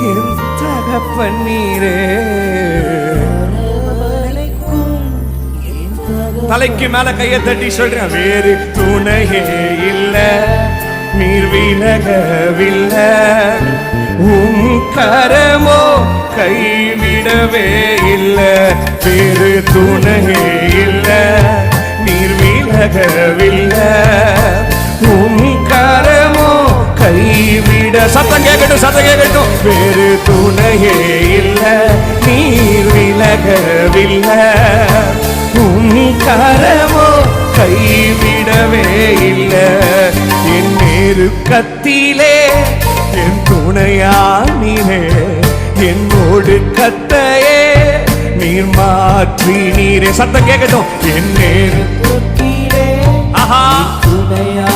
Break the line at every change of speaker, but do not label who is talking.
என் தகப்பன் நீரே. தலைக்கு மேல கையை தட்டி சொல்றேன், வேறு துணையே இல்ல, நீர் விலகவில்லை, உன் கரமோ கைவிடவே இல்லை. வேறு துணையே இல்ல, நீர் விலகவில்லை, உன் கரமோ கைவிட. சத்தம் கேட்கட்டும், சத்தம் கேட்கட்டும். வேறு துணையே இல்ல, நீர் விலகவில்லை, உன் கரமோ கைவிடவே இல்லை. என் நெருக்கத்திலே என் துணையானிலே, என்னோடு கத்தையே நீர் மாற்றி நீரே. சத்தம் கேட்கட்டும். என் நெருக்கத்திலே துணையா